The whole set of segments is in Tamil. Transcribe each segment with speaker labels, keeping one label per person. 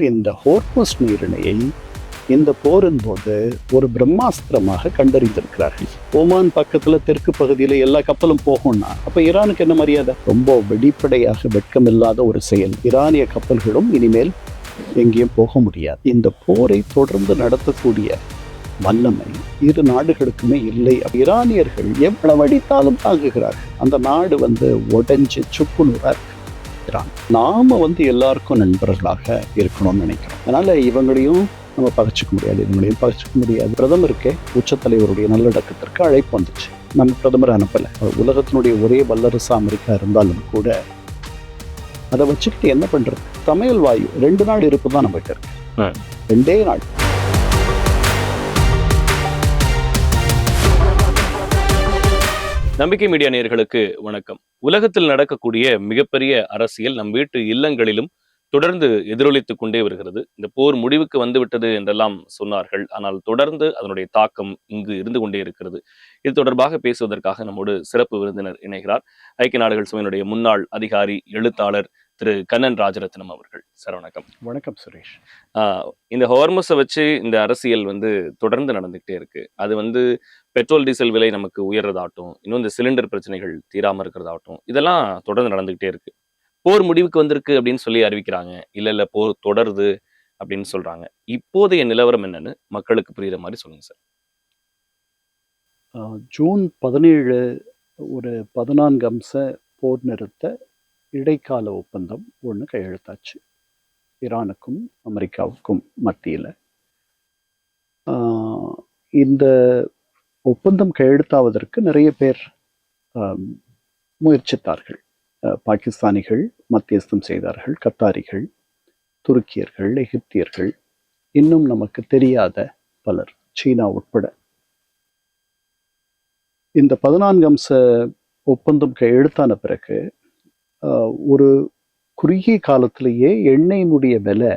Speaker 1: இந்த ஹோர்முஸ் நீரிணையை இந்த போரின் போது ஒரு பிரம்மாஸ்திரமாக கண்டறிந்திருக்கிறார்கள். ஓமான் பக்கத்துல தெற்கு பகுதியில எல்லா கப்பலும் போகும்னா அப்ப ஈரானுக்கு என்ன மரியாதை? ரொம்ப வெளிப்படையாக வெட்கமில்லாத ஒரு செயல். ஈரானிய கப்பல்களும் இனிமேல் எங்கேயும் போக முடியாது. இந்த போரை தொடர்ந்து நடத்தக்கூடிய வல்லமை இரு நாடுகளுக்குமே இல்லை. ஈரானியர்கள் எவ்வளவு அடித்தாலும் தாங்குகிறார்கள். அந்த நாடு உடைஞ்சு சுக்குநூறா இருக்கு. நாம எல்லாருக்கும் நண்பர்களாக இருக்கணும்னு நினைக்கிறோம். அதனால இவங்களையும் நம்ம பகிச்சுக்க முடியாது, இவங்களையும் பகிச்சுக்க முடியாது. பிரதமருக்கே உச்சத்தலைவருடைய நல்லடக்கத்திற்கு அழைப்பு வந்துச்சு. நம்ம பிரதமர் அனுப்பல. உலகத்தினுடைய ஒரே வல்லரசு அமெரிக்கா இருந்தாலும் கூட அதை வச்சுக்கிட்டு என்ன பண்றது? சமையல் வாயு 2 நாடு இருப்பு தான் நம்ம கிட்ட இருக்கு. 2 நாடு.
Speaker 2: நம்பிக்கை மீடியா நேயர்களுக்கு வணக்கம். உலகத்தில் நடக்கக்கூடிய மிகப்பெரிய அரசியல் நம் வீட்டு இல்லங்களிலும் தொடர்ந்து எதிரொலித்துக் கொண்டே வருகிறது. இந்த போர் முடிவுக்கு வந்துவிட்டது என்றெல்லாம் சொன்னார்கள். ஆனால் தொடர்ந்து அதனுடைய தாக்கம் இங்கு இருந்து கொண்டே இருக்கிறது. இது தொடர்பாக பேசுவதற்காக நம்மோடு சிறப்பு விருந்தினர் இணைகிறார். ஐக்கிய நாடுகள் சபையினுடைய முன்னாள் அதிகாரி, எழுத்தாளர் திரு கண்ணன் ராஜரத்னம் அவர்கள். சார் வணக்கம்.
Speaker 1: வணக்கம் சுரேஷ்.
Speaker 2: இந்த ஹோர்முஸை வச்சு இந்த அரசியல் தொடர்ந்து நடந்துகிட்டே இருக்கு. அது பெட்ரோல் டீசல் விலை நமக்கு உயர்றதாகட்டும், இன்னும் இந்த சிலிண்டர் பிரச்சனைகள் தீராம இருக்கிறதாகட்டும், இதெல்லாம் தொடர்ந்து நடந்துகிட்டே இருக்கு. போர் முடிவுக்கு வந்திருக்கு அப்படின்னு சொல்லி அறிவிக்கிறாங்க, இல்ல போர் தொடருது அப்படின்னு சொல்றாங்க. இப்போதைய நிலவரம் என்னன்னு மக்களுக்கு புரியுற மாதிரி சொல்லுங்க சார்.
Speaker 1: ஜூன் 17 ஒரு 14 அம்ச போர் நிறுத்த இடைக்கால ஒப்பந்தம் ஒன்று கையெழுத்தாச்சு ஈரானுக்கும் அமெரிக்காவுக்கும் மத்தியில். இந்த ஒப்பந்தம் கையெழுத்தாவதற்கு நிறைய பேர் முயற்சித்தார்கள். பாகிஸ்தானிகள் மத்தியஸ்தம் செய்தார்கள், கத்தாரிகள், துருக்கியர்கள், எகிப்தியர்கள், இன்னும் நமக்கு தெரியாத பலர், சீனா உட்பட. இந்த 14 அம்ச ஒப்பந்தம் கையெழுத்தான பிறகு ஒரு குறுகிய காலத்திலேயே எண்ணெயினுடைய விலை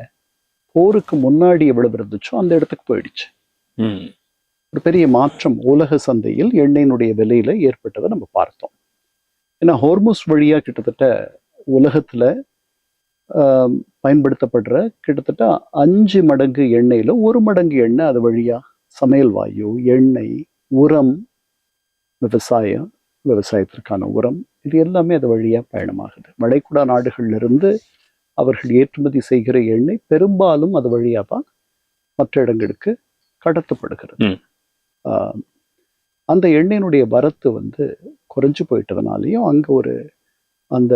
Speaker 1: போருக்கு முன்னாடி எவ்வளவு இருந்துச்சோ அந்த இடத்துக்கு போயிடுச்சு. ஒரு பெரிய மாற்றம் உலக சந்தையில் எண்ணெயினுடைய விலையில ஏற்பட்டதை நம்ம பார்த்தோம். ஏன்னா ஹோர்முஸ் வழியா கிட்டத்தட்ட உலகத்துல பயன்படுத்தப்படுற கிட்டத்தட்ட 5 மடங்கு எண்ணெயில 1 மடங்கு எண்ணெய் அது வழியா சமையல் வாயு, எண்ணெய், உரம், விவசாயத்திற்கான உரம், இது எல்லாமே அது வழியா பயணமாகுது. வளைகுடா நாடுகள்ல இருந்து அவர்கள் ஏற்றுமதி செய்கிற எண்ணெய் பெரும்பாலும் அது வழியா தான் மற்ற இடங்களுக்கு கடத்தப்படுகிறது. அந்த எண்ணெயினுடைய வரத்து குறைஞ்சு போயிட்டதுனாலையும் அங்க அந்த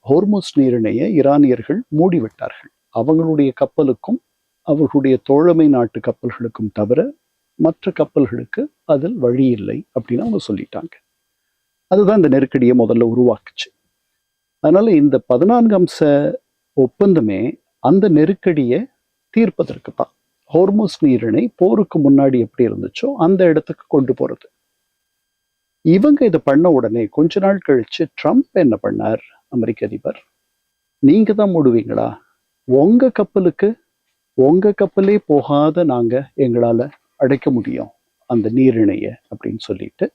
Speaker 1: ஹோர்முஸ் நீரிணையை ஈரானியர்கள் மூடிவிட்டார்கள். அவங்களுடைய கப்பலுக்கும் அவர்களுடைய தோழமை நாட்டு கப்பல்களுக்கும் தவிர மற்ற கப்பல்களுக்கு அதில் வழி இல்லை அப்படின்னு அவங்க சொல்லிட்டாங்க. அதுதான் இந்த நெருக்கடியை முதல்ல உருவாக்குச்சு. அதனால இந்த 14 அம்ச ஒப்பந்தமே அந்த நெருக்கடியை தீர்ப்பதற்கு தான். ஹோர்முஸ் நீரிணை போருக்கு முன்னாடி எப்படி இருந்துச்சோ அந்த இடத்துக்கு கொண்டு போறது. இவங்க இதை பண்ண உடனே கொஞ்ச நாள் கழிச்சு ட்ரம்ப் என்ன பண்ணார்? அமெரிக்க அதிபர், நீங்க தான் மூடுவீங்களா? உங்க கப்பலே போகாத நாங்க எங்களால அடைக்க முடியும் அந்த நீரிணைய அப்படின்னு சொல்லிட்டு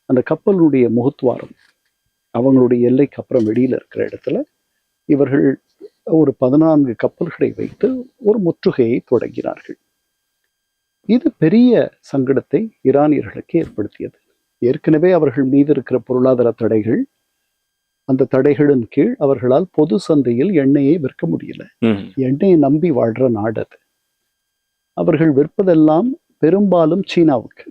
Speaker 1: அந்த கப்பலுடைய முகத்துவாரம் அவங்களுடைய எல்லைக்கு அப்புறம் வெளியில இருக்கிற இடத்துல இவர்கள் ஒரு 14 கப்பல்களை வைத்து ஒரு முற்றுகையை தொடங்கினார்கள். இது பெரிய சங்கடத்தை ஈரானியர்களுக்கு ஏற்படுத்தியது. ஏற்கனவே அவர்கள் மீது இருக்கிற பொருளாதார தடைகள், அந்த தடைகளின் கீழ் அவர்களால் பொது சந்தையில் எண்ணெயை விற்க முடியல. எண்ணெயை நம்பி வாழ்ற நாடு அது. அவர்கள் விற்பதெல்லாம் பெரும்பாலும் சீனாவுக்கு.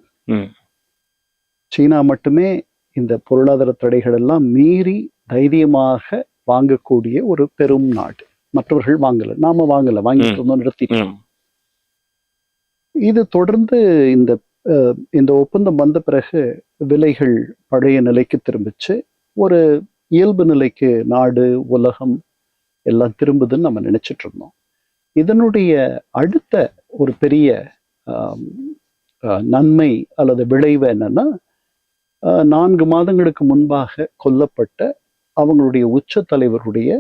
Speaker 1: சீனா மட்டுமே இந்த பொருளாதார தடைகள் எல்லாம் மீறி தைரியமாக வாங்கக்கூடிய ஒரு பெரும் நாடு. மற்றவர்கள் வாங்கல, நாம வாங்கல, வாங்கிட்டு இருந்தோம், நிறுத்திட்டோம். இது தொடர்ந்து இந்த ஒப்பந்தம் வந்த பிறகு விலைகள் பழைய நிலைக்கு திரும்பிச்சு. ஒரு இயல்பு நிலைக்கு நாடு, உலகம் எல்லாம் திரும்புதுன்னு நம்ம நினைச்சிட்டு இருந்தோம். இதனுடைய அடுத்த ஒரு பெரிய நன்மை அல்லது விளைவு என்னன்னா, 4 மாதங்களுக்கு முன்பாக கொல்லப்பட்ட அவங்களுடைய உச்ச தலைவருடைய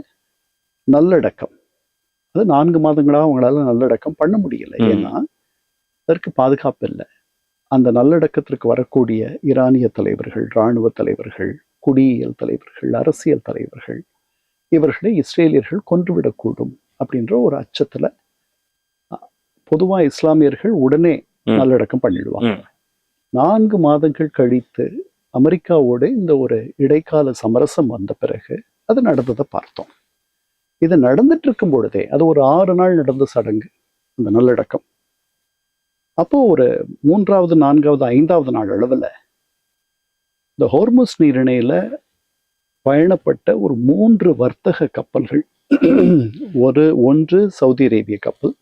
Speaker 1: நல்லடக்கம். அது 4 மாதங்களாக அவங்களால நல்லடக்கம் பண்ண முடியல. ஏன்னா அதற்கு பாதுகாப்பு இல்லை. அந்த நல்லடக்கத்திற்கு வரக்கூடிய ஈரானிய தலைவர்கள், இராணுவ தலைவர்கள், குடியியல் தலைவர்கள், அரசியல் தலைவர்கள், இவர்களை இஸ்ரேலியர்கள் கொன்றுவிடக்கூடும் அப்படின்ற ஒரு அச்சத்துல பொதுவா இஸ்லாமியர்கள் உடனே
Speaker 2: ம்.
Speaker 1: நல்லடக்கம் பண்ணிடுவாங்க.
Speaker 2: ம்.
Speaker 1: 4 மாதங்கள் கழித்து அமெரிக்காவோட இந்த ஒரு இடைக்கால சமரசம் வந்த பிறகு அது நடந்ததை பார்த்தோம். இது நடந்துட்டு இருக்கும் பொழுதே, அது ஒரு 6 நாள் நடந்த சடங்கு அந்த நல்லடக்கம். அப்போ ஒரு 3வது 4வது 5வது நாள் அளவில் இந்த ஹோர்முஸ் நீரிணையில பயணப்பட்ட ஒரு 3 வர்த்தக கப்பல்கள், ஒன்று சவுதி அரேபிய கப்பல்,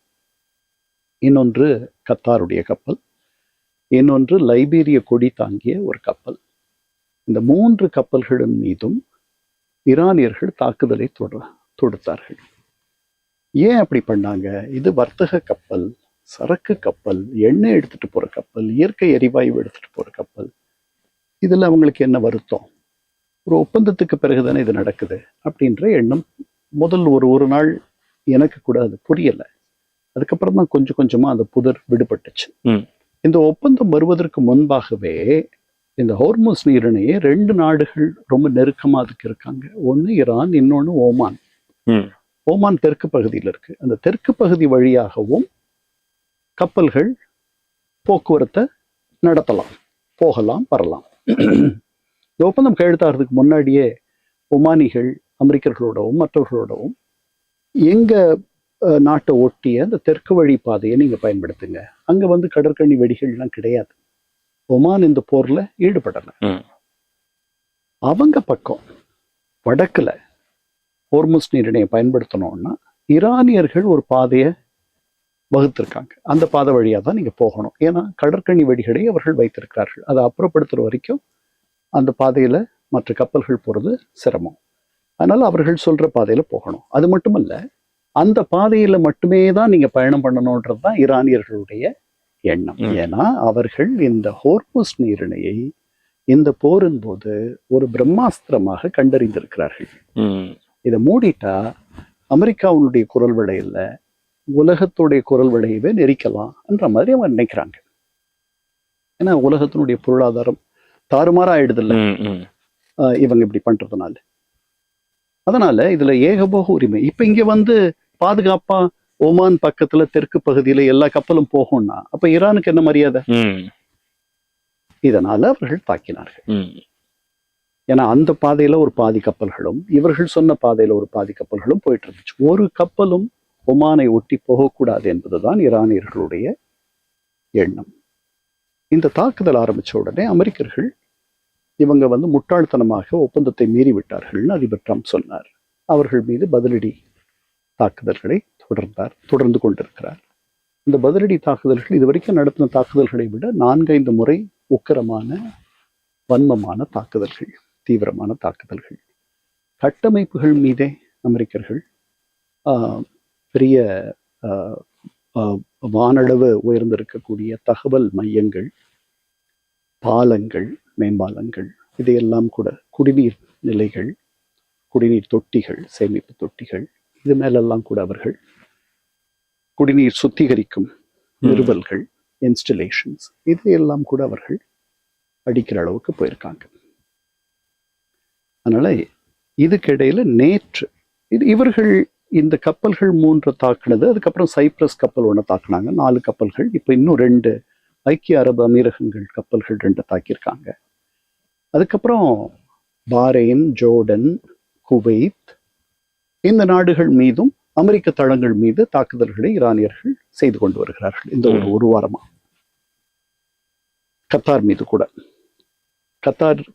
Speaker 1: இன்னொன்று கத்தாருடைய கப்பல், இன்னொன்று லைபீரிய கொடி தாங்கிய ஒரு கப்பல். இந்த 3 கப்பல்களின் மீதும் ஈரானியர்கள் தாக்குதலை தொடுத்தார்கள். ஏன் அப்படி பண்ணாங்க? இது வர்த்தக கப்பல், சரக்கு கப்பல், எண்ணெய் எடுத்துட்டு போற கப்பல், இயற்கை எரிவாயு எடுத்துட்டு போற கப்பல். இதுல அவங்களுக்கு என்ன வருத்தம்? ஒரு ஒப்பந்தத்துக்கு பிறகுதானே இது நடக்குது அப்படின்ற எண்ணம் முதல் ஒரு நாள் எனக்கு கூட அது புரியல. அதுக்கப்புறம் தான் கொஞ்சம் கொஞ்சமா அந்த புதர் விடுபட்டுச்சு. இந்த ஒப்பந்தம் வருவதற்கு முன்பாகவே இந்த ஹோர்முஸ் நீரிணையை 2 நாடுகள் ரொம்ப நெருக்கமா அதுக்கு இருக்காங்க. ஒன்று ஈரான், இன்னொன்று ஓமான். ஓமான் தெற்கு பகுதியில் இருக்கு. அந்த தெற்கு பகுதி வழியாகவும் கப்பல்கள் போக்குவரத்தை நடத்தலாம், போகலாம், வரலாம். இந்த ஒப்பந்தம் கையெழுத்தாகிறதுக்கு முன்னாடியே ஒமானிகள் அமெரிக்கர்களோடவும் மற்றவர்களோடவும் எங்க நாட்டை ஒட்டிய அந்த தெற்கு வழி பாதையை நீங்க பயன்படுத்துங்க, அங்க வந்து கடற்கண்ணி வெடிகள்லாம் கிடையாது. ஒமான் இந்த போர்ல ஈடுபடல. அவங்க பக்கம் வடக்குல ஹோர்முஸ் நீரிணையை பயன்படுத்தணும்னா ஈரானியர்கள் ஒரு பாதையை வகுத்திருக்காங்க. அந்த பாதை வழியா தான் நீங்க போகணும். ஏன்னா கடற்கண்ணி வெடிகளை அவர்கள் வைத்திருக்கிறார்கள். அதை அப்புறப்படுத்துற வரைக்கும் அந்த பாதையில மற்ற கப்பல்கள் போறது சிரமம். அதனால அவர்கள் சொல்ற பாதையில போகணும். அது மட்டுமல்ல, அந்த பாதையில மட்டுமே தான் நீங்க பயணம் பண்ணணும்ன்றது தான் ஈரானியர்களுடைய எண்ணம். ஏன்னா அவர்கள் இந்த ஹோர்முஸ் நீரிணையை இந்த போரின் போது ஒரு பிரம்மாஸ்திரமாக கண்டறிந்திருக்கிறார்கள். இதை மூடிட்டா அமெரிக்காவுடைய குரல் விடையில உலகத்துடைய குரல் விடையவே நெரிக்கலாம் என்ற மாதிரி அவங்க நினைக்கிறாங்க. ஏன்னா உலகத்தினுடைய பொருளாதாரம் தாறுமாறா ஆயிடுதில்ல இவங்க இப்படி பண்றதுனால. அதனால இதுல ஏகபோக உரிமை. இப்ப இங்க வந்து பாதுகாப்பா ஓமான் பக்கத்துல தெற்கு பகுதியில எல்லா கப்பலும் போகும்னா அப்ப ஈரானுக்கு என்ன மரியாதை? இதனால அவர்கள் தாக்கினார்கள். ஏன்னா அந்த பாதையில ஒரு பாதி கப்பல்களும் இவர்கள் சொன்ன பாதையில ஒரு பாதி கப்பல்களும் போயிட்டு இருந்துச்சு. ஒரு கப்பலும் ஒமானை ஒட்டி போகக்கூடாது என்பதுதான் ஈரானியர்களுடைய எண்ணம். இந்த தாக்குதல் ஆரம்பிச்ச உடனே அமெரிக்கர்கள் இவங்க வந்து முட்டாள்தனமாக ஒப்பந்தத்தை மீறி விட்டார்கள்னு அதிபர் ட்ரம்ப் சொன்னார். அவர்கள் மீது பதிலடி தாக்குதல்களை தொடர்ந்து கொண்டிருக்கிறார். இந்த பதிலடி தாக்குதல்கள் இதுவரைக்கும் நடத்தின தாக்குதல்களை விட 4-5 முறை உக்கிரமான வன்மமான தாக்குதல்கள், தீவிரமான தாக்குதல்கள். கட்டமைப்புகள் மீதே அமெரிக்கர்கள் பெரிய வானளவு உயர்ந்திருக்கக்கூடிய தகவல் மையங்கள், பாலங்கள், மேம்பாலங்கள், இதையெல்லாம் கூட குடிநீர் நிலைகள், குடிநீர் தொட்டிகள், சேமிப்பு தொட்டிகள், இது மேலெல்லாம் கூட அவர்கள் குடிநீர் சுத்திகரிக்கும் நிறுவல்கள், இன்ஸ்டலேஷன்ஸ், இதையெல்லாம் கூட அவர்கள் அடிக்கிற அளவுக்கு போயிருக்காங்க. அதனால இதுக்கிடையில நேற்று இவர்கள் இந்த கப்பல்கள் 3 தாக்குனது. அதுக்கப்புறம் சைப்ரஸ் கப்பல் 1 தாக்குனாங்க. 4 கப்பல்கள். இப்ப இன்னும் 2 ஐக்கிய அரபு அமீரகங்கள் கப்பல்கள் 2 தாக்கியிருக்காங்க. அதுக்கப்புறம் பாரேன், ஜோர்டன், குவைத், இந்த நாடுகள் மீதும் அமெரிக்க தளங்கள் மீது தாக்குதல்களை ஈரானியர்கள் செய்து கொண்டு வருகிறார்கள். இந்த ஒரு வாரமா கத்தார் மீது கூட.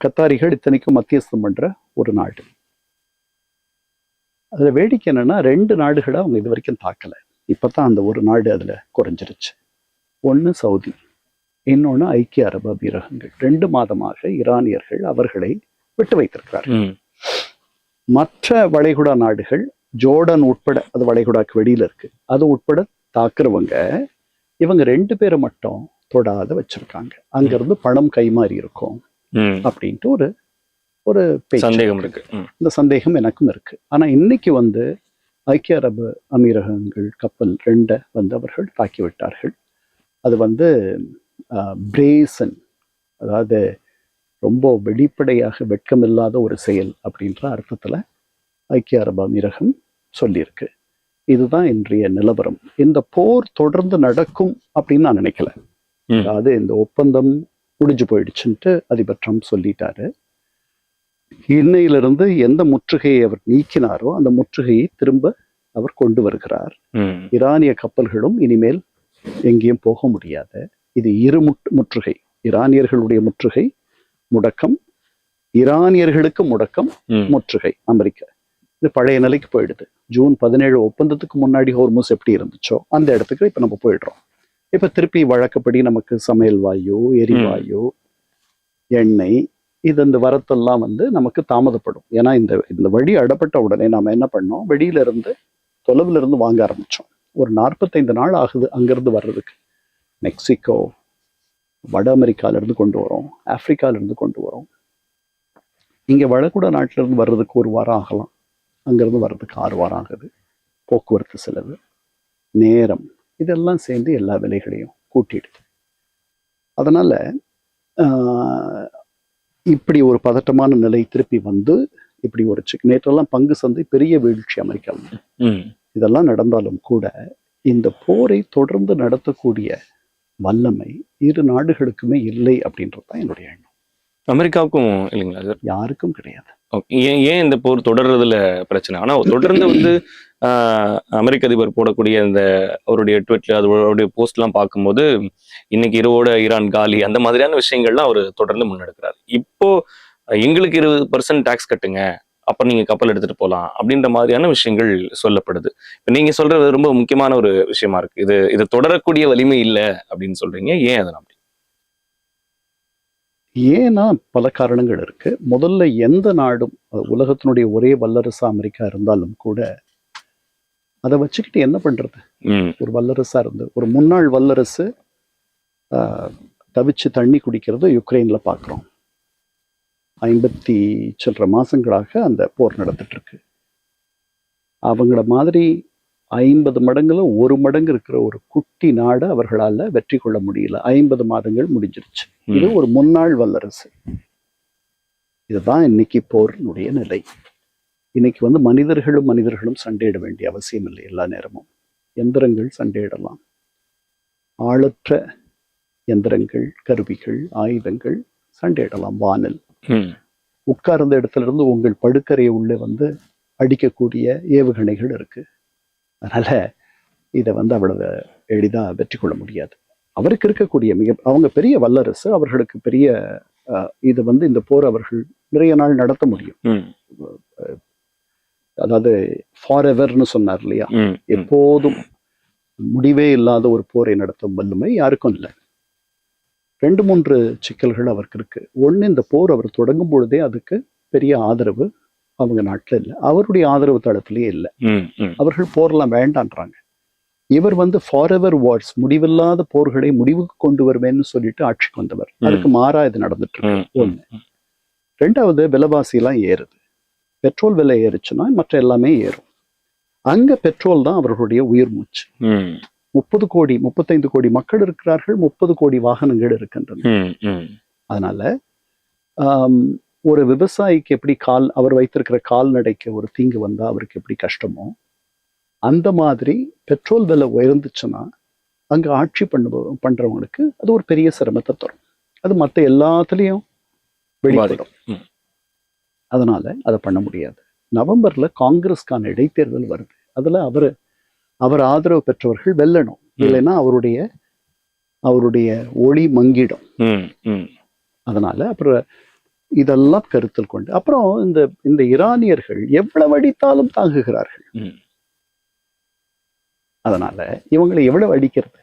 Speaker 1: கத்தாரிகள் இத்தனைக்கும் மத்தியஸ்தம் பண்ற ஒரு நாடு. அதுல வேடிக்கை என்னன்னா 2 நாடுகளை அவங்க இது வரைக்கும் தாக்கல. இப்பதான் அந்த ஒரு நாடு அதுல குறைஞ்சிருச்சு. ஒன்னு சவுதி, இன்னொன்னு ஐக்கிய அரபு அமீரகங்கள். 2 மாதமாக ஈரானியர்கள் அவர்களை விட்டு வைத்திருக்கிறார்கள். மற்ற வளைகுடா நாடுகள், ஜோர்டன் உட்பட, அது வளைகுடாக்கு வெளியில இருக்கு, அது உட்பட தாக்குறவங்க இவங்க 2 பேரை மட்டும் தொடாத வச்சிருக்காங்க. அங்கிருந்து பணம் கைமாறி இருக்கும் அப்படின்ட்டு ஒரு சந்தேகம் இருக்கு. இந்த சந்தேகம் எனக்கும் இருக்கு. ஆனா இன்னைக்கு வந்து ஐக்கிய அரபு அமீரகங்கள் கப்பல் 2 வந்து அவர்கள் தாக்கி விட்டார்கள். அது வந்து பிரேசன், அதாவது ரொம்ப வெளிப்படையாக வெட்கமில்லாத ஒரு செயல் அப்படின்ற அர்த்தத்துல ஐக்கிய அரபு அமீரகம் சொல்லியிருக்கு. இதுதான் இன்றைய நிலவரம். இந்த போர் தொடர்ந்து நடக்கும் அப்படின்னு நான் நினைக்கல. அதாவது இந்த ஒப்பந்தம் முடிஞ்சு போயிடுச்சுன்ட்டு அதிபர் ட்ரம்ப் சொல்லிட்டாரு. இன்னையிலிருந்து எந்த முற்றுகையை அவர் நீக்கினாரோ அந்த முற்றுகையை திரும்ப அவர் கொண்டு வருகிறார். ஈரானிய கப்பல்களும் இனிமேல் எங்கேயும் போக முடியாது. இது இரு முற்றுகை. ஈரானியர்களுடைய முற்றுகை முடக்கம், ஈரானியர்களுக்கு முடக்கம், முற்றுகை அமெரிக்கா. இது பழைய நிலைக்கு போயிடுது. ஜூன் 17 ஒப்பந்தத்துக்கு முன்னாடி ஹோர்முஸ் எப்படி இருந்துச்சோ அந்த இடத்துக்கு இப்ப நம்ம போயிடுறோம். இப்ப திருப்பி வழக்கப்படி நமக்கு சமையல் வாயு, எரிவாயு, எண்ணெய், இது இந்த வரத்தெல்லாம் நமக்கு தாமதப்படும். ஏன்னா இந்த வழி அடப்பட்ட உடனே நாம என்ன பண்ணோம், வெளியில இருந்து தொலைவுல இருந்து வாங்க ஆரம்பிச்சோம். ஒரு 45 நாள் ஆகுது அங்கிருந்து வர்றதுக்கு. மெக்சிகோ, வட அமெரிக்கால இருந்து கொண்டு வரோம், ஆப்பிரிக்கால இருந்து கொண்டு வரோம். இங்க வடகுடா நாட்டில இருந்து வர்றதுக்கு 1 வாரம் ஆகலாம், அங்கிருந்து வர்றதுக்கு 6 வாரம் ஆகுது. போக்குவரத்து செலவு, நேரம், இதெல்லாம் சேர்ந்து எல்லா விலைகளையும் கூட்டிடுது. அதனால இப்படி ஒரு பதட்டமான நிலை திருப்பி இப்படி ஒரு நேற்றெல்லாம் பங்கு சந்தை பெரிய வீழ்ச்சி அமெரிக்காவில். இதெல்லாம் நடந்தாலும் கூட இந்த போரை தொடர்ந்து நடத்தக்கூடிய வல்லமை இரு நாடுகளுக்குமே இல்லை அப்படின்றதுதான் என்னுடைய எண்ணம்.
Speaker 2: அமெரிக்காவுக்கும் இல்லைங்களா சார்?
Speaker 1: யாருக்கும் கிடையாது.
Speaker 2: ஏன் இந்த போர் தொடர்றதுல பிரச்சனை? ஆனா தொடர்ந்து அமெரிக்க அதிபர் போடக்கூடிய அந்த அவருடைய ட்வீட்ல அவருடைய போஸ்ட் எல்லாம் பார்க்கும்போது இன்னைக்கு இரவோட ஈரான் காலி அந்த மாதிரியான விஷயங்கள்லாம் அவர் தொடர்ந்து முன்னெடுக்கிறார். இப்போ எங்களுக்கு 20% டாக்ஸ் கட்டுங்க, அப்ப நீங்க கப்பல் எடுத்துட்டு போகலாம் அப்படின்ற மாதிரியான விஷயங்கள் சொல்லப்படுது. இப்ப நீங்க சொல்றது ரொம்ப முக்கியமான ஒரு விஷயமா இருக்கு. இது தொடரக்கூடிய வலிமை இல்லை அப்படின்னு சொல்றீங்க. ஏன் அதெல்லாம்?
Speaker 1: ஏன்னா பல காரணங்கள் இருக்கு. முதல்ல எந்த நாடும், உலகத்தினுடைய ஒரே வல்லரசு அமெரிக்கா இருந்தாலும் கூட அதை வச்சுக்கிட்டு என்ன பண்றது? ஒரு வல்லரசா இருந்து ஒரு முன்னாள் வல்லரசு தவிச்சு தண்ணி குடிக்கிறது யுக்ரைன்ல பாக்குறோம். 50 சில்லற மாசங்களாக அந்த போர் நடந்துட்டு இருக்கு. அவங்கள மாதிரி 50 மடங்குல 1 மடங்கு இருக்கிற ஒரு குட்டி நாடு அவர்களால வெற்றி கொள்ள முடியல. 50 மாதங்கள் முடிஞ்சிருச்சு. இது ஒரு முன்னாள் வல்லரசு. இதுதான் இன்னைக்கு போரினுடைய நிலை. இன்னைக்கு மனிதர்களும் சண்டையிட வேண்டிய அவசியம் இல்லை. எல்லா நேரமும் எந்திரங்கள் சண்டையிடலாம். ஆளற்ற எந்திரங்கள், கருவிகள், ஆயுதங்கள் சண்டையிடலாம். வானில் உட்கார்ந்த இடத்துல இருந்து உங்கள் படுக்கறையை உள்ளே அடிக்கக்கூடிய ஏவுகணைகள் இருக்கு. அதனால இதை அவ்வளவு எளிதா வெற்றி கொள்ள முடியாது. அவருக்கு இருக்கக்கூடிய அவங்க பெரிய வல்லரசு, அவர்களுக்கு பெரிய இது இந்த போர் அவர்கள் நிறைய நாள் நடத்த முடியும். அதாவது ஃபார் எவர்னு சொன்னார் இல்லையா, எப்போதும் முடிவே இல்லாத ஒரு போரை நடத்தும் வல்லமை யாருக்கும் இல்லை. 2-3 சிக்கல்கள் அவருக்கு இருக்கு. ஒண்ணு, இந்த போர் அவர் தொடங்கும் பொழுதே அதுக்கு பெரிய ஆதரவு அவங்க நாட்டுல இல்லை. அவருடைய ஆதரவு தளத்திலேயே இல்லை. அவர்கள் போர்லாம் வேண்டான்றாங்க. இவர் ஃபார் எவர் வார்ஸ், முடிவில்லாத போர்களை முடிவுக்கு கொண்டு வருவேன்னு சொல்லிட்டு ஆட்சிக்கு வந்தவர். அதுக்கு மாறா இது நடந்துட்டு இருக்கு. ஒண்ணு. 2வது, விலைவாசி எல்லாம் ஏறுது. பெட்ரோல் விலை ஏறுச்சுன்னா மற்ற எல்லாமே ஏறும். அங்க பெட்ரோல் தான் அவர்களுடைய உயிர் மூச்சு. 35 கோடி மக்கள் இருக்கிறார்கள், 30 கோடி வாகனங்கள் இருக்கின்றன. அதனால ஒரு விவசாயிக்கு எப்படி அவர் வைத்திருக்கிற கால்நடைக்கு ஒரு தீங்கு வந்தா அவருக்கு எப்படி கஷ்டமோ, அந்த மாதிரி பெட்ரோல் விலை உயர்ந்துச்சுன்னா அங்க ஆட்சி பண்றவங்களுக்கு அது ஒரு பெரிய சிரமத்தை தரும். அது மற்ற எல்லாத்துலயும் வெளிப்படும். அதனால அதை பண்ண முடியாது. நவம்பர்ல காங்கிரஸ்கான இடைத்தேர்தல் வருது. அதுல அவர் ஆதரவு பெற்றவர்கள் வெல்லணும், இல்லைன்னா அவருடைய ஒளி மங்கிடும். அதனால அப்புறம் இதெல்லாம் கருத்தில் கொண்டு அப்புறம் இந்த ஈரானியர்கள் எவ்வளவு அடித்தாலும் தாங்குகிறார்கள். அதனால இவங்களை எவ்வளவு அடிக்கிறது?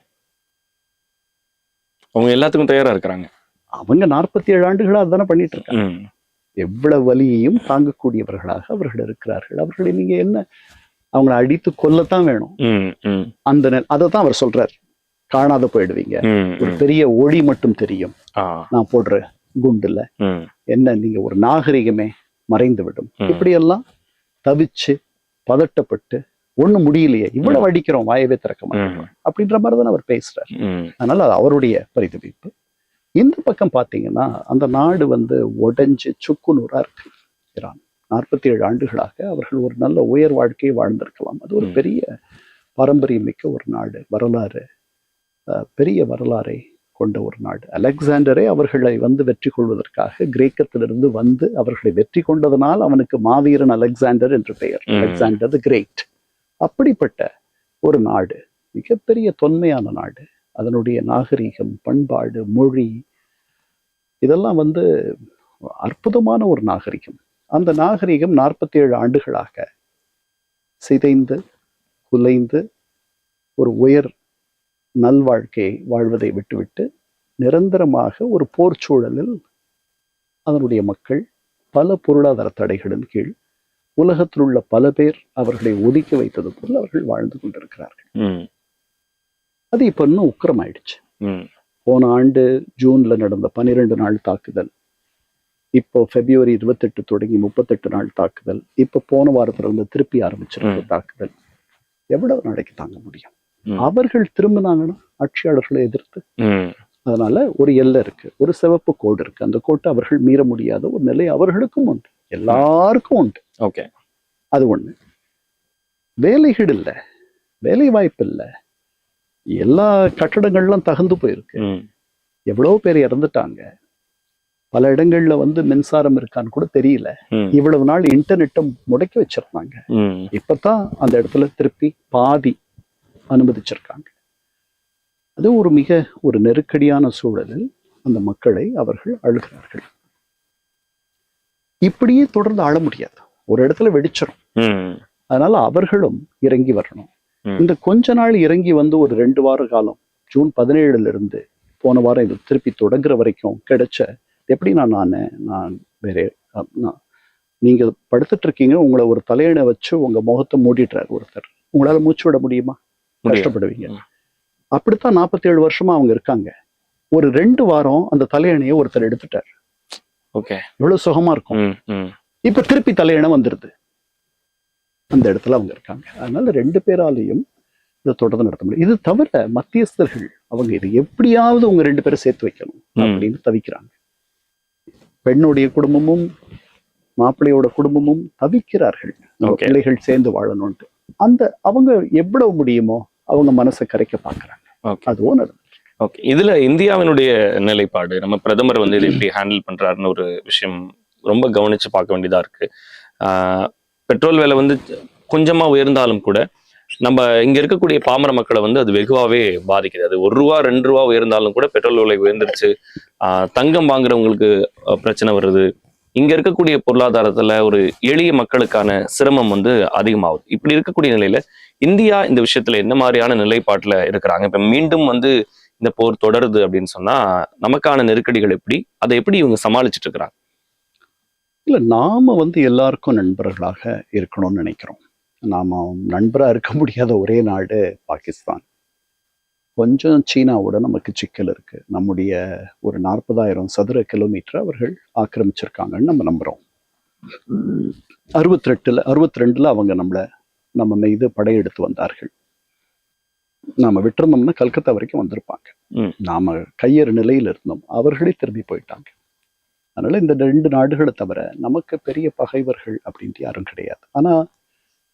Speaker 2: அவங்க எல்லாத்துக்கும் தயாரா இருக்கிறாங்க.
Speaker 1: அவங்க 47 ஆண்டுகளா அதுதானே பண்ணிட்டு இருக்காங்க. எவ்வளவு வலியையும் தாங்கக்கூடியவர்களாக அவர்கள் இருக்கிறார்கள். அவர்களை நீங்க என்ன, அவங்களை அடித்து கொல்லத்தான் வேணும். அதைத்தான் அவர் சொல்றார். காணாத போயிடுவீங்க, ஒரு பெரிய ஒளி மட்டும் தெரியும் நான் போடுற குண்டுல, என்ன நீங்க ஒரு நாகரிகமே மறைந்து விடும். இப்படியெல்லாம் தவிச்சு பதட்டப்பட்டு ஒண்ணு முடியலையே, இவ்வளவு அடிக்கிறோம், வாயவே திறக்க மாட்டோம் அப்படின்ற மாதிரிதான் அவர் பேசுறாரு. அதனால அது அவருடைய பரிதவிப்பு. இந்த பக்கம் பாத்தீங்கன்னா அந்த நாடு உடைஞ்சு சுக்குநூறா இருக்கு ஈரான். 47 ஆண்டுகளாக அவர்கள் ஒரு நல்ல உயர் வாழ்க்கையை வாழ்ந்திருக்கலாம். அது ஒரு பெரிய பாரம்பரியம் மிக்க ஒரு நாடு, வரலாறு பெரிய வரலாறை கொண்ட ஒரு நாடு. அலெக்சாண்டரே அவர்களை வந்து வெற்றி கொள்வதற்காக கிரேக்கத்திலிருந்து வந்து அவர்களை வெற்றி கொண்டதனால் அவனுக்கு மாவீரன் அலெக்சாண்டர் என்று பெயர், அலெக்சாண்டர் தி கிரேட். அப்படிப்பட்ட ஒரு நாடு, மிகப்பெரிய தொன்மையான நாடு. அதனுடைய நாகரிகம், பண்பாடு, மொழி, இதெல்லாம் வந்து அற்புதமான ஒரு நாகரிகம். அந்த நாகரிகம் 47 ஆண்டுகளாக சிதைந்து குலைந்து ஒரு உயர் நல்வாழ்க்கையை வாழ்வதை விட்டுவிட்டு நிரந்தரமாக ஒரு போர் சூழலில் அதனுடைய மக்கள் பல பொருளாதார தடைகளின் கீழ் உலகத்தில் உள்ள பல பேர் அவர்களை ஒதுக்கி வைத்தது போல் அவர்கள் வாழ்ந்து கொண்டிருக்கிறார்கள். அது இப்ப இன்னும் உக்கிரமாயிடுச்சு. போன ஆண்டு ஜூன்ல நடந்த 12 நாள் தாக்குதல், இப்போ பிப்ரவரி 28 தொடங்கி 38 நாள் தாக்குதல், இப்ப போன வாரத்துல இருந்து திருப்பி ஆரம்பிச்சிருக்க தாக்குதல், எவ்வளவு நாளைக்கு தாங்க முடியும்? அவர்கள் திரும்பினாங்கன்னா ஆட்சியாளர்களை எதிர்த்து. அதனால ஒரு எல்லை இருக்கு, ஒரு சிவப்பு கோடு இருக்கு. அந்த கோட்டை அவர்கள் மீற முடியாத ஒரு நிலை அவர்களுக்கும் உண்டு, எல்லாருக்கும் உண்டு.
Speaker 2: ஓகே,
Speaker 1: அது ஒண்ணு. வேலைகள் இல்ல, வேலை வாய்ப்பு இல்ல, எல்லா கட்டடங்கள்லாம் தகர்ந்து போயிருக்கு, எவ்வளவு பேர் இறந்துட்டாங்க, பல இடங்கள்ல வந்து மின்சாரம் இருக்கான்னு கூட தெரியல. இவ்வளவு நாள் இன்டர்நெட்டை முடக்கி வச்சிருந்தாங்க, இப்பதான் அந்த இடத்துல திருப்பி பாதி அனுமதிச்சிருக்காங்க. அது ஒரு மிக ஒரு நெருக்கடியான சூழலில் அந்த மக்களை அவர்கள் அழுகிறார்கள். இப்படியே தொடர்ந்து ஆள முடியாது, ஒரு இடத்துல வெடிச்சிடும். அதனால அவர்களும் இறங்கி வரணும். இந்த கொஞ்ச நாள் இறங்கி வந்து ஒரு 2 வார காலம், ஜூன் 17 இருந்து போன வாரம் இது திருப்பி தொடங்குற வரைக்கும் கிடைச்ச, எப்படி நான் வேற, நீங்க படுத்துட்டு இருக்கீங்க, உங்களை ஒரு தலையணை வச்சு உங்க முகத்தை மூடிடுறாரு ஒருத்தர், உங்களால மூச்சு விட முடியுமா? கஷ்டப்படுவீங்க. அப்படித்தான் 47 வருஷமா அவங்க இருக்காங்க. ஒரு 2 வாரம் அந்த தலையணையை ஒருத்தர் எடுத்துட்டார்.
Speaker 2: ஓகே,
Speaker 1: எவ்வளவு சுகமா இருக்கும். இப்ப திருப்பி தலையணை வந்துருது, அந்த இடத்துல அவங்க இருக்காங்க. அதனால 2 பேராலையும் இதை தொடர்ந்து நடத்த முடியும். இது தவிர மத்தியஸ்தர்கள் அவங்க இது எப்படியாவது உங்க 2 பேரை சேர்த்து வைக்கணும் அப்படின்னு தவிக்கிறாங்க. பெண்ணுடைய குடும்பமும் மாப்பிள்ளையோட குடும்பமும் தவிக்கிறார்கள், பிள்ளைகள் சேர்ந்து வாழணும்ட்டு. அந்த அவங்க எவ்வளவு முடியுமோ அவங்க மனசை கரைக்க பாக்குறாங்க. அதுவும் நடந்து.
Speaker 2: ஓகே, இதுல இந்தியாவினுடைய நிலைப்பாடு, நம்ம பிரதமர் வந்து இதை எப்படி ஹேண்டில் பண்றாருன்னு ஒரு விஷயம் ரொம்ப கவனிச்சு பார்க்க வேண்டியதா இருக்கு. பெட்ரோல் விலை வந்து கொஞ்சமா உயர்ந்தாலும் கூட நம்ம இங்க இருக்கக்கூடிய பாமர மக்களை வந்து அது வெகுவாவே பாதிக்குது. அது 1 ரூபா 2 ரூபா உயர்ந்தாலும் கூட பெட்ரோல் விலை உயர்ந்துருச்சு. தங்கம் வாங்குறவங்களுக்கு பிரச்சனை வருது. இங்க இருக்கக்கூடிய பொருளாதாரத்துல ஒரு எளிய மக்களுக்கான சிரமம் வந்து அதிகமாகுது. இப்படி இருக்கக்கூடிய நிலையில இந்தியா இந்த விஷயத்துல என்ன மாதிரியான நிலைப்பாட்டுல இருக்கிறாங்க? இப்ப மீண்டும் வந்து இந்த போர் தொடருது அப்படின்னு சொன்னா நமக்கான நெருக்கடிகள் எப்படி, அதை எப்படி இவங்க சமாளிச்சுட்டு இருக்கிறாங்க?
Speaker 1: இல்ல, நாம வந்து எல்லாருக்கும் நண்பர்களாக இருக்கணும்னு நினைக்கிறோம். நாம நண்பரா இருக்க முடியாத ஒரே நாடு பாகிஸ்தான். கொஞ்சம் சீனாவோட நமக்கு சிக்கல் இருக்கு. நம்முடைய ஒரு 40,000 சதுர கிலோமீட்டர் அவர்கள் ஆக்கிரமிச்சிருக்காங்கன்னு நம்ம நம்புறோம். 62ல அவங்க நம்ம மீது படையெடுத்து வந்தார்கள். நாம விட்டுருந்தோம்னா கல்கத்தா வரைக்கும் வந்திருப்பாங்க. நாம கையறு நிலையில் இருந்தோம், அவர்களே திரும்பி போயிட்டாங்க. அதனால இந்த 2 நாடுகளை தவிர நமக்கு பெரிய பகைவர்கள் அப்படின்ட்டு யாரும் கிடையாது. ஆனா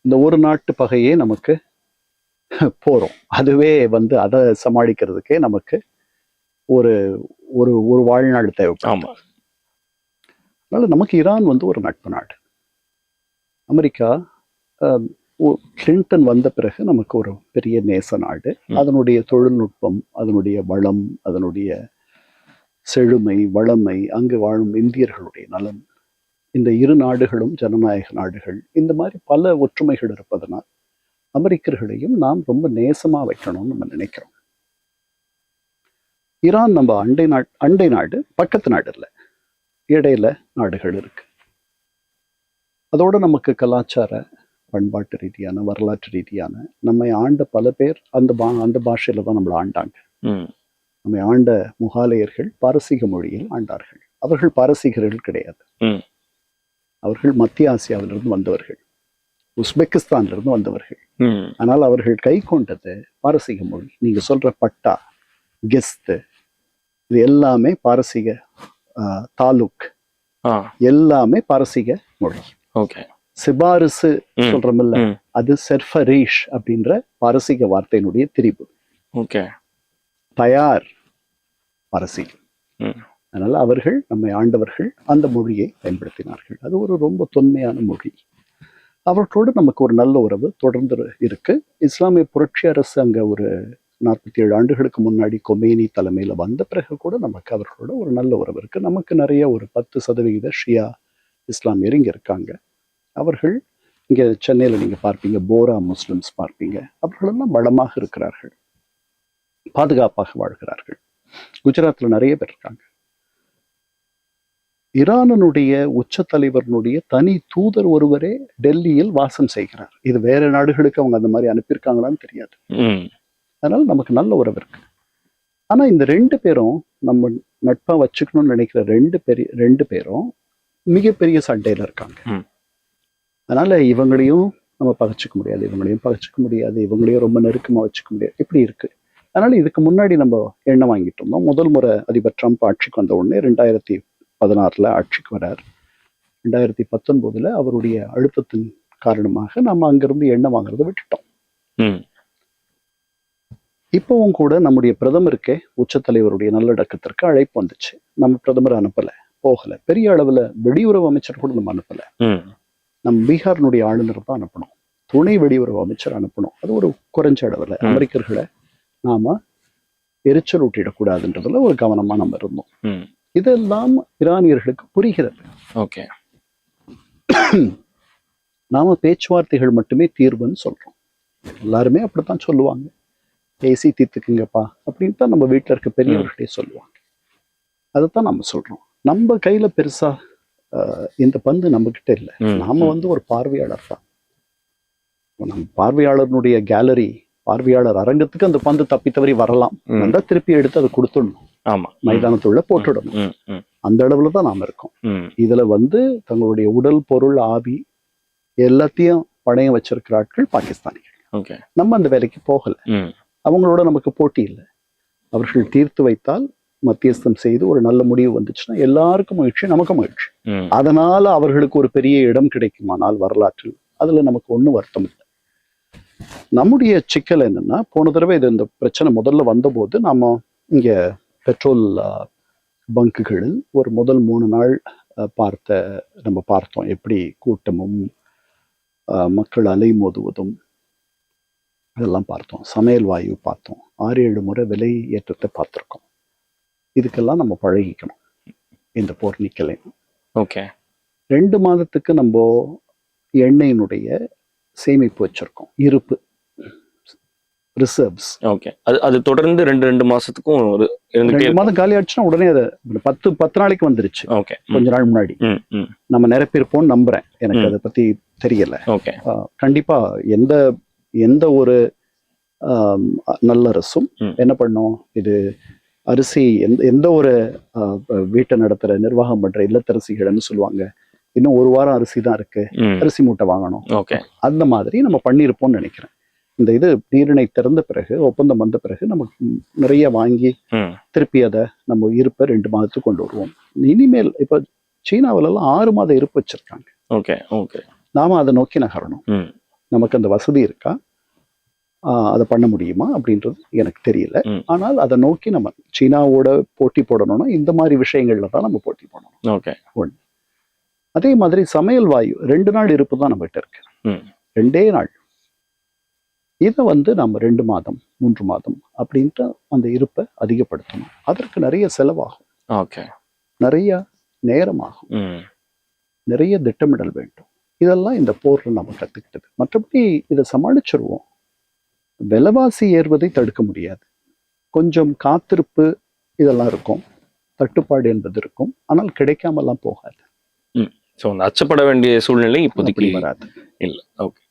Speaker 1: இந்த ஒரு நாட்டு பகையே நமக்கு போறோம். அதுவே வந்து அதை சமாளிக்கிறதுக்கே நமக்கு ஒரு ஒரு ஒரு வாழ்நாள் தேவைப்படும். அதனால நமக்கு ஈரான் வந்து ஒரு நட்பு நாடு. அமெரிக்கா கிளின்டன் வந்த பிறகு நமக்கு ஒரு பெரிய நேச நாடு. அதனுடைய தொழில்நுட்பம், அதனுடைய வளம், அதனுடைய செழுமை, வளமை, அங்கு வாழும் இந்தியர்களுடைய நலன், இந்த 2 நாடுகளும் ஜனநாயக நாடுகள், இந்த மாதிரி பல ஒற்றுமைகள் இருப்பதனால் அமெரிக்கர்களையும் நாம் ரொம்ப நேசமா வைக்கணும்னு நம்ம நினைக்கிறோம். ஈரான் நம்ம அண்டை நாடு, பக்கத்து நாடு இல்லை, இடையில நாடுகள் இருக்கு. அதோட நமக்கு கலாச்சார பண்பாட்டு ரீதியான வரலாற்று ரீதியான நம்மை ஆண்ட பல பேர் அந்த பாஷையில தான் நம்மளை ஆண்டாங்க. நம்மை ஆண்ட முகாலயர்கள் பாரசீக மொழியில் ஆண்டார்கள். அவர்கள் பாரசீகர்கள் கிடையாது, அவர்கள் மத்திய ஆசியாவிலிருந்து வந்தவர்கள், உஸ்பெகிஸ்தான்ல இருந்து வந்தவர்கள். ஆனால் அவர்கள் கை கொண்டது பாரசீக மொழி. நீங்க சொல்ற பட்டா, கெஸ்து, இது எல்லாமே பாரசீக, தாலுக் எல்லாமே பாரசீக மொழி.
Speaker 2: ஓகே.
Speaker 1: சிபாரிசு
Speaker 2: ம்.
Speaker 1: சொல்றோம்ல,
Speaker 2: ம்.
Speaker 1: அது செர்ஃபரீஷ் அப்படின்ற பாரசீக வார்த்தையினுடைய திரிபு.
Speaker 2: ஓகே.
Speaker 1: தயார் அரசியல்.
Speaker 2: ம்.
Speaker 1: அதனால அவர்கள் நம்மை ஆண்டவர்கள் அந்த மொழியை பயன்படுத்தினார்கள். அது ஒரு ரொம்ப தொன்மையான மொழி. அவர்களோடு நமக்கு ஒரு நல்ல உறவு தொடர்ந்து இருக்கு. இஸ்லாமிய புரட்சி அரசு அங்க ஒரு 47 ஆண்டுகளுக்கு முன்னாடி கொமேனி தலைமையில வந்த பிறகு கூட நமக்கு அவர்களோட ஒரு நல்ல உறவு இருக்கு. நமக்கு நிறைய ஒரு 10% ஷியா இஸ்லாமியர் இங்க இருக்காங்க. அவர்கள் இங்க சென்னையில நீங்க பார்ப்பீங்க, போரா முஸ்லிம்ஸ் பார்ப்பீங்க. அவர்களெல்லாம் வளமாக இருக்கிறார்கள், பாதுகாப்பாக வாழ்கிறார்கள். குஜராத்ல நிறைய பேர் இருக்காங்க. ஈரானுடைய உச்ச தலைவர்களுடைய தனி தூதர் ஒருவரே டெல்லியில் வாசம் செய்கிறார். இது வேற நாடுகளுக்கு அவங்க அந்த மாதிரி அனுப்பியிருக்காங்களான்னு தெரியாது.
Speaker 2: ம்.
Speaker 1: அதனால நமக்கு நல்ல உறவு இருக்கு. ஆனா இந்த 2 பேரும் நம்ம நட்பா வச்சுக்கணும்னு நினைக்கிற 2 பேரும் மிகப்பெரிய சண்டையில இருக்காங்க.
Speaker 2: ம்.
Speaker 1: அதனால இவங்களையும் நம்ம பகைச்சிக்க முடியாது, இவங்களையும் பகைச்சிக்க முடியாது, இவங்களையும் ரொம்ப நெருக்கமா வச்சுக்க முடியாது. இப்படி இருக்கு. அதனால இதுக்கு முன்னாடி நம்ம எண்ணம் வாங்கிட்டு இருந்தோம். முதல் முறை அதிபர் ட்ரம்ப் ஆட்சிக்கு வந்த உடனே 2016 ஆட்சிக்கு வரார். 2019 அவருடைய அழுத்தத்தின் காரணமாக நம்ம அங்கிருந்து எண்ணெய் வாங்குறதை விட்டுட்டோம்.
Speaker 2: ம்.
Speaker 1: இப்பவும் கூட நம்முடைய பிரதமருக்கே உச்ச தலைவருடைய நல்லடக்கத்திற்கு அழைப்பு வந்துச்சு. நம்ம பிரதமர் அனுப்பல, போகல. பெரிய அளவுல வெளியுறவு அமைச்சர் கூட நம்ம அனுப்பல.
Speaker 2: ம்.
Speaker 1: நம்ம பீகாரினுடைய ஆளுநர் தான் அனுப்பணும், துணை வெளியுறவு அமைச்சர் அனுப்பணும். அது ஒரு குறைஞ்ச அளவுல அமெரிக்கர்களை நாம எரிச்சல் ஊட்டிடக்கூடாதுன்றதுல ஒரு கவனமா நம்ம இருந்தோம்.
Speaker 2: ம்.
Speaker 1: இதெல்லாம் ஈரானியர்களுக்கு புரிகிறது.
Speaker 2: ஓகே.
Speaker 1: நாம பேச்சுவார்த்தைகள் மட்டுமே தீர்வுன்னு சொல்றோம். எல்லாருமே அப்படித்தான் சொல்லுவாங்க. பேசி தீர்த்துக்குங்கப்பா அப்படின்னு தான் நம்ம வீட்டுல இருக்க பெரியவர்களே சொல்லுவாங்க. அதைத்தான் நம்ம சொல்றோம். நம்ம கையில பெருசா இந்த பந்து நம்ம கிட்ட இல்லை. நாம ஒரு பார்வையாளர் தான். நம்ம பார்வையாளருடைய கேலரி, பார்வையாளர் அரங்கத்துக்கு அந்த பந்து தப்பி தவறி வரலாம். நல்லா திருப்பி எடுத்து அதை கொடுத்துடணும், மைதானத்துள்ள போட்டுடணும். அந்த அளவுல தான் நாம இருக்கோம். இதுல தங்களுடைய உடல், பொருள், ஆவி எல்லாத்தையும் பணையம் வச்சிருக்கிற ஆட்கள் பாகிஸ்தானிகள். நம்ம அந்த வேலைக்கு போகல. அவங்களோட நமக்கு போட்டி இல்லை. அவர்கள் தீர்த்து வைத்தால், மத்தியஸ்தம் செய்து ஒரு நல்ல முடிவு வந்துச்சுன்னா எல்லாருக்கும் மகிழ்ச்சி, நமக்கும் மகிழ்ச்சி. அதனால அவர்களுக்கு ஒரு பெரிய இடம் கிடைக்குமானால் வரலாற்றில், அதுல நமக்கு ஒண்ணும் வருத்தம் இல்லை. நம்முடைய சிக்கல் என்னன்னா, போன தடவை இந்த பிரச்சனை முதல்ல வந்தபோது நாம இங்க பெட்ரோல் பங்குகளில் ஒரு முதல் 3 நாள் நம்ம பார்த்தோம். எப்படி கூட்டமும் மக்கள் அலைமோதுவதும் இதெல்லாம் பார்த்தோம். சமையல் வாயு பார்த்தோம். 6-7 முறை விலை ஏற்றத்தை பார்த்திருக்கோம். இதுக்கெல்லாம் நம்ம பழகிக்கணும். இந்த போர் நிக்கலை.
Speaker 2: ஓகே.
Speaker 1: 2 மாதத்துக்கு நம்ம எண்ணெயினுடைய சேமிப்பு வச்சிருக்கோம், இருப்பு, ரிசர்வ்ஸ்.
Speaker 2: ஓகே. அது தொடர்ந்து 2 மாசத்துக்கும் ஒரு
Speaker 1: 2 மாதம் காலி ஆச்சுன்னா உடனே அதை 10 நாளைக்கு வந்துருச்சு.
Speaker 2: ஓகே.
Speaker 1: கொஞ்ச நாள் முன்னாடி நம்ம நிரப்பியிருப்போம்னு நம்புறேன். எனக்கு அதை பத்தி தெரியல.
Speaker 2: ஓகே.
Speaker 1: கண்டிப்பா எந்த ஒரு நல்ல அரசும் என்ன பண்ணும், இது அரிசி எந்த ஒரு வீட்டை நடத்துற நிர்வாகம் பண்ற இல்லத்தரசிகள்னு சொல்லுவாங்க, இன்னும் 1 வாரம் அரிசி தான் இருக்கு, அரிசி மூட்டை வாங்கணும். அந்த மாதிரி நம்ம பண்ணியிருப்போம்னு நினைக்கிறேன். இந்த இது நீரிணை திறந்த பிறகு, ஒப்பந்தம் வந்த பிறகு நமக்கு நிறைய வாங்கி திருப்பி அதை நம்ம இருப்பை 2 மாதத்துக்கு கொண்டு வருவோம். இனிமேல் இப்ப சீனாவில எல்லாம் 6 மாத இருப்பு வச்சிருக்காங்க.
Speaker 2: ஓகே. ஓகே.
Speaker 1: நாம அதை நோக்கி நகரணும். நமக்கு அந்த வசதி இருக்கா, அதை பண்ண முடியுமா அப்படின்றது எனக்கு தெரியல. ஆனால் அதை நோக்கி நம்ம சீனாவோட போட்டி போடணும்னா இந்த மாதிரி விஷயங்கள்ல தான் நம்ம போட்டி போடணும்.
Speaker 2: ஓகே.
Speaker 1: ஒன்று. அதே மாதிரி சமையல் வாயு 2 நாள் இருப்பு தான் நம்ம கிட்ட இருக்கு. 2 நாள். இதை நம்ம 2 மாதம் 3 மாதம் அப்படின்ட்டு அந்த இருப்பை அதிகப்படுத்தணும். அதற்கு நிறைய செலவாகும்.
Speaker 2: ஓகே.
Speaker 1: நிறைய நேரமாகும். நிறைய திட்டமிடல் வேண்டும். இதெல்லாம் இந்த போர்ல நம்ம கத்துக்கிட்டது. மற்றபடி இதை சமாளிச்சிருவோம். விலைவாசி ஏறுவதை தடுக்க முடியாது. கொஞ்சம் காத்திருப்பு இதெல்லாம் இருக்கும், தட்டுப்பாடு என்பது இருக்கும். ஆனால் கிடைக்காமலாம் போகாது.
Speaker 2: அச்சப்பட வேண்டிய சூழ்நிலை இப்போதைக்கு
Speaker 1: வராது.
Speaker 2: இல்லை. ஓகே.